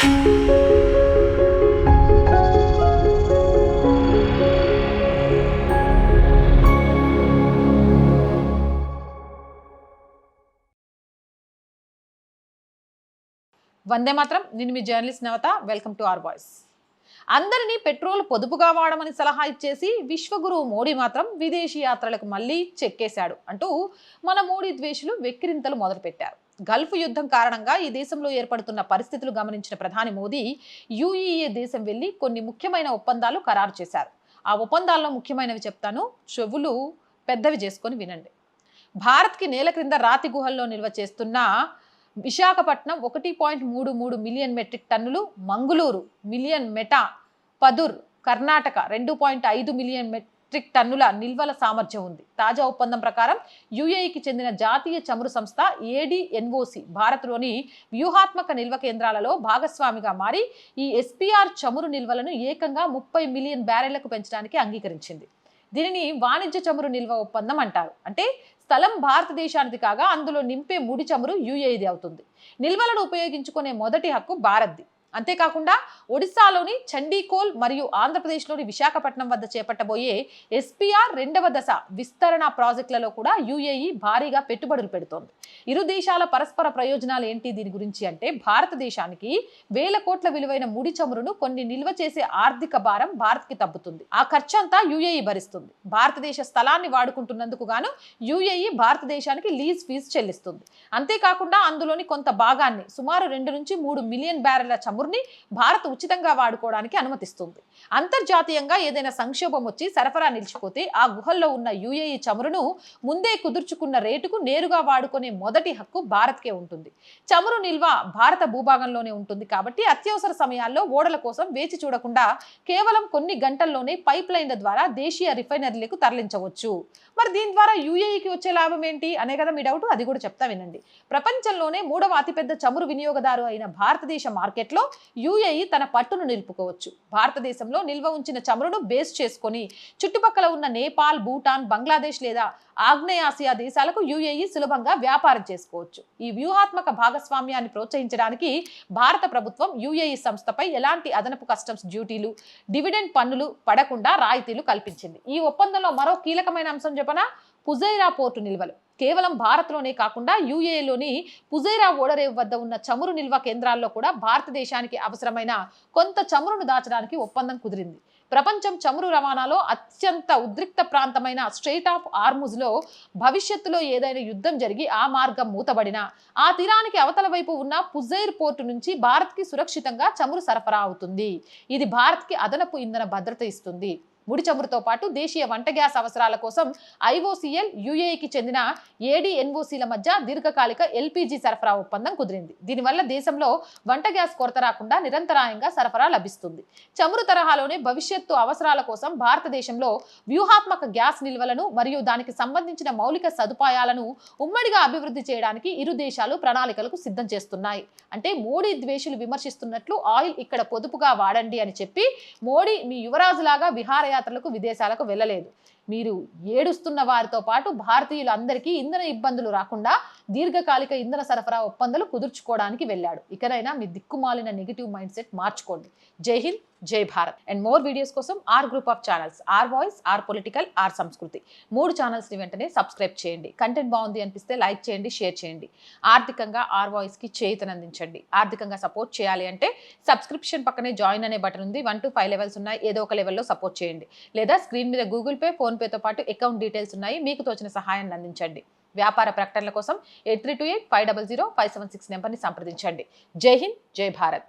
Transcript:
వందే మాత్రం. నేను మీ journalist Navata. Welcome to our voice. అందరినీ పెట్రోల్ పొదుపుగా వాడమని సలహా ఇచ్చేసి విశ్వగురువు మోడీ మాత్రం విదేశీ యాత్రలకు మళ్ళీ చెక్కేశాడు అంటూ మన మోడీ ద్వేషులు వెక్కిరింతలు మొదలుపెట్టారు. గల్ఫ్ యుద్ధం కారణంగా ఈ దేశంలో ఏర్పడుతున్న పరిస్థితులు గమనించిన ప్రధాని మోదీ యుఏఈ దేశం వెళ్లి కొన్ని ముఖ్యమైన ఒప్పందాలు ఖరారు చేశారు. ఆ ఒప్పందాల్లో ముఖ్యమైనవి చెప్తాను, చెవులు పెద్దవి చేసుకొని వినండి. భారత్కి నేల క్రింద రాతి గుహల్లో నిల్వ చేస్తున్న విశాఖపట్నం 1.33 మిలియన్ మెట్రిక్ టన్నులు, మంగుళూరు మిలియన్ మెటా, పదుర్ కర్ణాటక 2.5 మిలియన్ మెట్రిక్ టన్నుల నిల్వల సామర్థ్యం ఉంది. తాజా ఒప్పందం ప్రకారం యుఏఈకి చెందిన జాతీయ చమురు సంస్థ ADNOC భారత్లోని వ్యూహాత్మక నిల్వ కేంద్రాలలో భాగస్వామిగా మారి ఈ SPR చమురు నిల్వలను ఏకంగా 30 మిలియన్ బ్యారెళ్లకు పెంచడానికి అంగీకరించింది. దీనిని వాణిజ్య చమురు నిల్వ ఒప్పందం అంటారు. అంటే స్థలం భారతదేశానికి కాగా అందులో నింపే ముడి చమురు యుఏఈది అవుతుంది. నిల్వలను ఉపయోగించుకునే మొదటి హక్కు భారత్ది. అంతేకాకుండా ఒడిశాలోని చండీకోల్ మరియు ఆంధ్రప్రదేశ్లోని విశాఖపట్నం వద్ద చేపట్టబోయే SPR రెండవ దశ విస్తరణ ప్రాజెక్టులలో కూడా యుఏఈ భారీగా పెట్టుబడులు పెడుతోంది. ఇరు దేశాల పరస్పర ప్రయోజనాలు ఏంటి దీని గురించి అంటే, భారతదేశానికి వేల కోట్ల విలువైన ముడి చమురును కొన్ని నిల్వ చేసే ఆర్థిక భారం భారత్కి తగ్గుతుంది. ఆ ఖర్చంతా యుఏఈ భరిస్తుంది. భారతదేశ స్థలాన్ని వాడుకుంటున్నందుకు గాను యుఏఈ భారతదేశానికి లీజ్ ఫీజు చెల్లిస్తుంది. అంతేకాకుండా అందులోని కొంత భాగాన్ని సుమారు 2 నుంచి 3 మిలియన్ బ్యారెళ్ల చమురు భారత్ ఉచితంగా వాడుకోవడానికి అనుమతిస్తుంది. అంతర్జాతీయంగా ఏదైనా సంక్షోభం వచ్చి సరఫరా నిలిచిపోతే ఆ గుహల్లో ఉన్న యుఏఈ చమురును ముందే కుదుర్చుకున్న రేటుకు నేరుగా వాడుకునే మొదటి హక్కు భారత్కే ఉంటుంది. చమురు నిల్వ భారత భూభాగంలోనే ఉంటుంది కాబట్టి అత్యవసర సమయాల్లో ఓడల కోసం వేచి చూడకుండా కేవలం కొన్ని గంటల్లోనే పైప్ లైన్ల ద్వారా దేశీయ రిఫైనరీలకు తరలించవచ్చు. మరి దీని ద్వారా యుఏఈకి వచ్చే లాభం ఏంటి అనే కదా మీ డౌట్. అది కూడా చెప్తా వినండి. ప్రపంచంలోనే 3వ అతిపెద్ద చమురు వినియోగదారు అయిన భారతదేశ మార్కెట్లో యుఏఈ తన పట్టును నిలుపుకోవచ్చు. భారతదేశంలో నిల్వ ఉంచిన చమురును బేస్ చేసుకొని చుట్టుపక్కల ఉన్న నేపాల్, భూటాన్, బంగ్లాదేశ్ లేదా ఆగ్నేయాసియా దేశాలకు యుఏఈ సులభంగా వ్యాపారం చేసుకోవచ్చు. ఈ వ్యూహాత్మక భాగస్వామ్యాన్ని ప్రోత్సహించడానికి భారత ప్రభుత్వం యుఏఈ సంస్థపై ఎలాంటి అదనపు కస్టమ్స్ డ్యూటీలు, డివిడెండ్ పన్నులు పడకుండా రాయితీలు కల్పించింది. ఈ ఒప్పందంలో మరో కీలకమైన అంశం చెప్పనా, పుజైరా పోర్టు నిల్వలు. కేవలం భారత్లోనే కాకుండా యుఏఈలోని పుజైరా ఓడరేవు వద్ద ఉన్న చమురు నిల్వ కేంద్రాల్లో కూడా భారతదేశానికి అవసరమైన కొంత చమురును దాచడానికి ఒప్పందం కుదిరింది. ప్రపంచం చమురు రవాణాలో అత్యంత ఉద్రిక్త ప్రాంతమైన స్ట్రెయిట్ ఆఫ్ హార్ముజ్లో భవిష్యత్తులో ఏదైనా యుద్ధం జరిగి ఆ మార్గం మూతబడినా ఆ తీరానికి అవతల వైపు ఉన్న పుజైర్ పోర్టు నుంచి భారత్కి సురక్షితంగా చమురు సరఫరా అవుతుంది. ఇది భారత్కి అదనపు ఇంధన భద్రత ఇస్తుంది. ముడి చమురుతో పాటు దేశీయ వంట గ్యాస్ అవసరాల కోసం IOCL, యుఏఈకి చెందిన ADNOCల మధ్య దీర్ఘకాలిక LPG సరఫరా ఒప్పందం కుదిరింది. దీనివల్ల దేశంలో వంట గ్యాస్ కొరత రాకుండా నిరంతరాయంగా సరఫరా లభిస్తుంది. చమురు తరహాలోనే భవిష్యత్తు అవసరాల కోసం భారతదేశంలో వ్యూహాత్మక గ్యాస్ నిల్వలను మరియు దానికి సంబంధించిన మౌలిక సదుపాయాలను ఉమ్మడిగా అభివృద్ధి చేయడానికి ఇరు దేశాలు ప్రణాళికలకు సిద్ధం చేస్తున్నాయి. అంటే మోడీ ద్వేషులు విమర్శిస్తున్నట్లు ఆయిల్ ఇక్కడ పొదుపుగా వాడండి అని చెప్పి మోడీ మీ యువరాజులాగా విహారయాత్రలకు విదేశాలకు వెళ్ళలేదు. మీరు ఏడుస్తున్న వారితో పాటు భారతీయులందరికీ ఇంధన ఇబ్బందులు రాకుండా దీర్ఘకాలిక ఇంధన సరఫరా ఒప్పందాలు కుదుర్చుకోవడానికి వెళ్ళాడు. ఇకనైనా మీ దిక్కుమాలిన నెగిటివ్ మైండ్ సెట్ మార్చుకోండి. జై హింద్, జై భారత్. అండ్ మోర్ వీడియోస్ కోసం R group of channels, R voice, R political, R Sanskriti 3 ఛానల్స్ని వెంటనే సబ్స్క్రైబ్ చేయండి. కంటెంట్ బాగుంది అనిపిస్తే లైక్ చేయండి, షేర్ చేయండి. ఆర్థికంగా ఆర్ వాయిస్కి చేయూతనందించండి. ఆర్థికంగా సపోర్ట్ చేయాలి అంటే సబ్స్క్రిప్షన్ పక్కనే జాయిన్ అనే బటన్ ఉంది. 1 to 5 లెవెల్స్ ఉన్నాయి. ఏదో ఒక లెవెల్లో సపోర్ట్ చేయండి. లేదా స్క్రీన్ మీద గూగుల్ పే, ఫోన్పేతో పాటు అకౌంట్ డీటెయిల్స్ ఉన్నాయి. మీకు తోచిన సహాయాన్ని అందించండి. వ్యాపార ప్రకటనల కోసం 8328 500 576 నెంబర్ని సంప్రదించండి. జై హింద్, జై భారత్.